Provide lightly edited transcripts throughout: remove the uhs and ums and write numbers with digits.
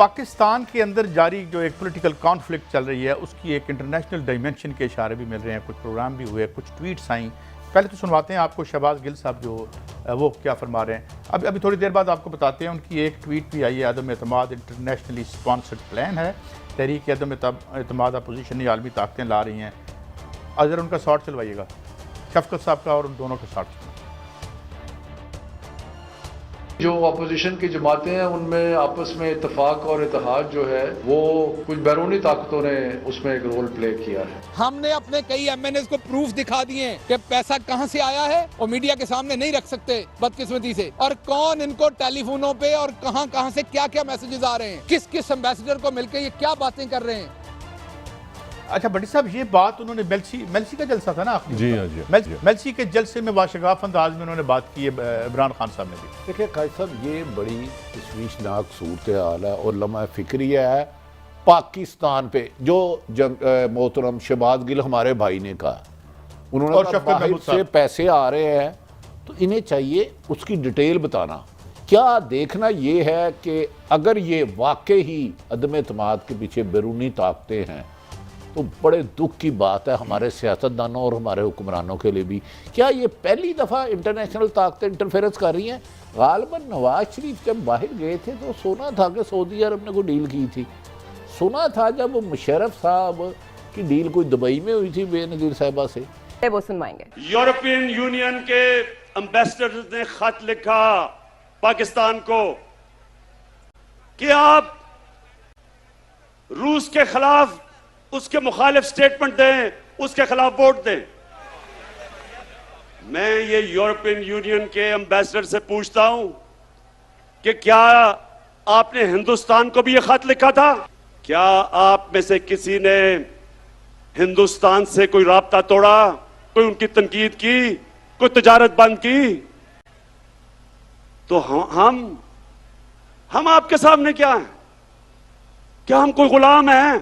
پاکستان کے اندر جاری جو ایک پولیٹیکل کانفلکٹ چل رہی ہے اس کی ایک انٹرنیشنل ڈائمنشن کے اشارے بھی مل رہے ہیں، کچھ پروگرام بھی ہوئے، کچھ ٹویٹس آئیں۔ پہلے تو سنواتے ہیں آپ کو شہباز گل صاحب جو وہ کیا فرما رہے ہیں۔ ابھی تھوڑی دیر بعد آپ کو بتاتے ہیں ان کی ایک ٹویٹ بھی آئی ہے، عدم اعتماد انٹرنیشنلی سپانسرڈ پلان ہے، تحریک عدم اعتماد اپوزیشن عالمی طاقتیں لا رہی ہیں۔ اگر ان کا شارٹ چلوائیے گا شفقت صاحب کا اور ان دونوں کا شارٹ۔ جو اپوزیشن کی جماعتیں ہیں ان میں آپس میں اتفاق اور اتحاد جو ہے وہ کچھ بیرونی طاقتوں نے اس میں ایک رول پلے کیا ہے۔ ہم نے اپنے کئی ایم این ایز کو پروف دکھا دیے ہیں کہ پیسہ کہاں سے آیا ہے اور میڈیا کے سامنے نہیں رکھ سکتے بدقسمتی سے، اور کون ان کو ٹیلی فونوں پہ اور کہاں سے کیا میسیجز آ رہے ہیں، کس امبیسڈر کو مل کے یہ کیا باتیں کر رہے ہیں۔ اچھا بڑی صاحب، یہ بات انہوں نے میلسی کا جلسہ تھا نا آخری؟ جی ہاں جی میلسی کے جلسے میں واشگاف انداز میں انہوں نے بات کی ہے عمران خان صاحب نے بھی۔ دیکھیں قائد صاحب، یہ بڑی تشویشناک صورتحال ہے اور لمحہ فکریہ ہے پاکستان پہ، جو محترم شہباز گل ہمارے بھائی نے کہا، انہوں نے کہا باہر سے پیسے آ رہے ہیں تو انہیں چاہیے اس کی ڈیٹیل بتانا۔ کیا دیکھنا یہ ہے کہ اگر یہ واقعی ہی عدم اعتماد کے پیچھے بیرونی طاقتیں ہیں تو بڑے دکھ کی بات ہے ہمارے سیاستدانوں اور ہمارے حکمرانوں کے لیے بھی۔ کیا یہ پہلی دفعہ انٹرنیشنل طاقتیں انٹرفیئرنس کر رہی ہیں؟ غالباً نواز شریف جب باہر گئے تھے تو سنا تھا کہ سعودی عرب نے کوئی ڈیل کی تھی، سنا تھا جب مشرف صاحب کی ڈیل کوئی دبئی میں ہوئی تھی بے نظیر صاحبہ سے۔ وہ سنوائیں گے۔ یورپین یونین کے امبیسڈر نے خط لکھا پاکستان کو کہ آپ روس کے خلاف اس کے مخالف سٹیٹمنٹ دیں، اس کے خلاف ووٹ دیں۔ میں یہ یورپین یونین کے امبیسڈر سے پوچھتا ہوں کہ کیا آپ نے ہندوستان کو بھی یہ خط لکھا تھا؟ کیا آپ میں سے کسی نے ہندوستان سے کوئی رابطہ توڑا، کوئی ان کی تنقید کی، کوئی تجارت بند کی؟ تو ہم آپ کے سامنے کیا ہیں؟ کیا ہم کوئی غلام ہیں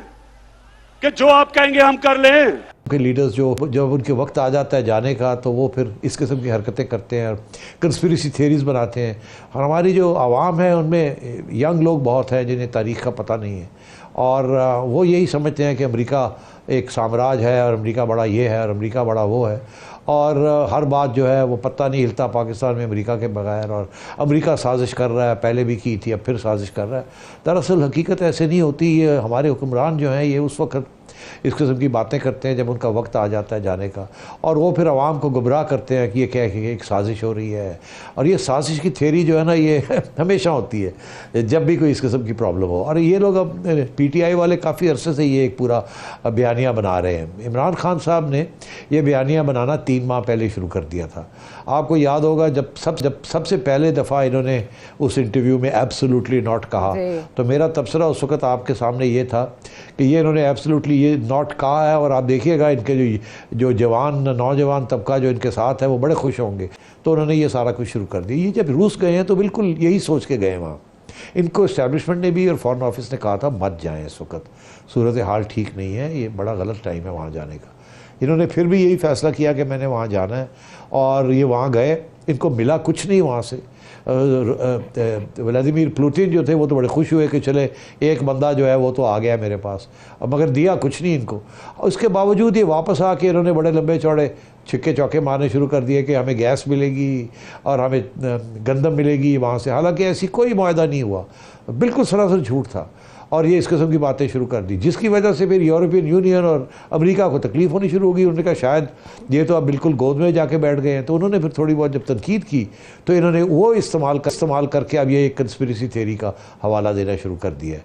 کہ جو آپ کہیں گے ہم کر لیں؟ کہ لیڈرز جو جب ان کے وقت آ جاتا ہے جانے کا تو وہ پھر اس قسم کی حرکتیں کرتے ہیں، کنسپیریسی تھیریز بناتے ہیں، اور ہماری جو عوام ہے ان میں ینگ لوگ بہت ہیں جنہیں تاریخ کا پتہ نہیں ہے، اور وہ یہی سمجھتے ہیں کہ امریکہ ایک سامراج ہے اور امریکہ بڑا یہ ہے اور امریکہ بڑا وہ ہے، اور ہر بات جو ہے وہ پتہ نہیں ہلتا پاکستان میں امریکہ کے بغیر، اور امریکہ سازش کر رہا ہے، پہلے بھی کی تھی اب پھر سازش کر رہا ہے۔ دراصل حقیقت ایسے نہیں ہوتی، یہ ہمارے حکمران جو ہیں یہ اس وقت اس قسم کی باتیں کرتے ہیں جب ان کا وقت آ جاتا ہے جانے کا، اور وہ پھر عوام کو گمراہ کرتے ہیں کہ یہ کیا کہ ایک سازش ہو رہی ہے، اور یہ سازش کی تھیوری جو ہے نا یہ ہمیشہ ہوتی ہے جب بھی کوئی اس قسم کی پرابلم ہو۔ اور یہ لوگ اب پی ٹی آئی والے کافی عرصے سے یہ ایک پورا بیانیہ بنا رہے ہیں۔ عمران خان صاحب نے یہ بیانیہ بنانا 3 ماہ پہلے شروع کر دیا تھا۔ آپ کو یاد ہوگا جب سب سے پہلے دفعہ انہوں نے اس انٹرویو میں ایبسولوٹلی ناٹ کہا تو میرا تبصرہ اس وقت آپ کے سامنے یہ تھا کہ یہ انہوں نے ایبسولوٹلی یہ ناٹ کہا ہے، اور آپ دیکھیے گا ان کے جو نوجوان طبقہ جو ان کے ساتھ ہے وہ بڑے خوش ہوں گے۔ تو انہوں نے یہ سارا کچھ شروع کر دیا۔ یہ جب روس گئے ہیں تو بالکل یہی سوچ کے گئے وہاں، ان کو اسٹیبلشمنٹ نے بھی اور فارن آفس نے کہا تھا مت جائیں، اس وقت صورتحال ٹھیک نہیں ہے، یہ بڑا غلط ٹائم ہے وہاں جانے کا۔ انہوں نے پھر بھی یہی فیصلہ کیا کہ میں نے وہاں جانا ہے، اور یہ وہاں گئے، ان کو ملا کچھ نہیں وہاں سے۔ ولادیمیر پوتین جو تھے وہ تو بڑے خوش ہوئے کہ چلے ایک بندہ جو ہے وہ تو آ گیا میرے پاس، مگر دیا کچھ نہیں ان کو۔ اس کے باوجود یہ واپس آ کے انہوں نے بڑے لمبے چوڑے چھکے چوکے مارنے شروع کر دیے کہ ہمیں گیس ملے گی اور ہمیں گندم ملے گی وہاں سے، حالانکہ ایسی کوئی معاہدہ نہیں ہوا، بالکل سراسر جھوٹ تھا، اور یہ اس قسم کی باتیں شروع کر دی، جس کی وجہ سے پھر یورپین یونین اور امریکہ کو تکلیف ہونی شروع ہو گئی۔ انہوں نے کہا شاید یہ تو اب بالکل گود میں جا کے بیٹھ گئے ہیں، تو انہوں نے پھر تھوڑی بہت جب تنقید کی تو انہوں نے وہ استعمال کر کے اب یہ ایک کنسپیریسی تھیوری کا حوالہ دینا شروع کر دیا ہے۔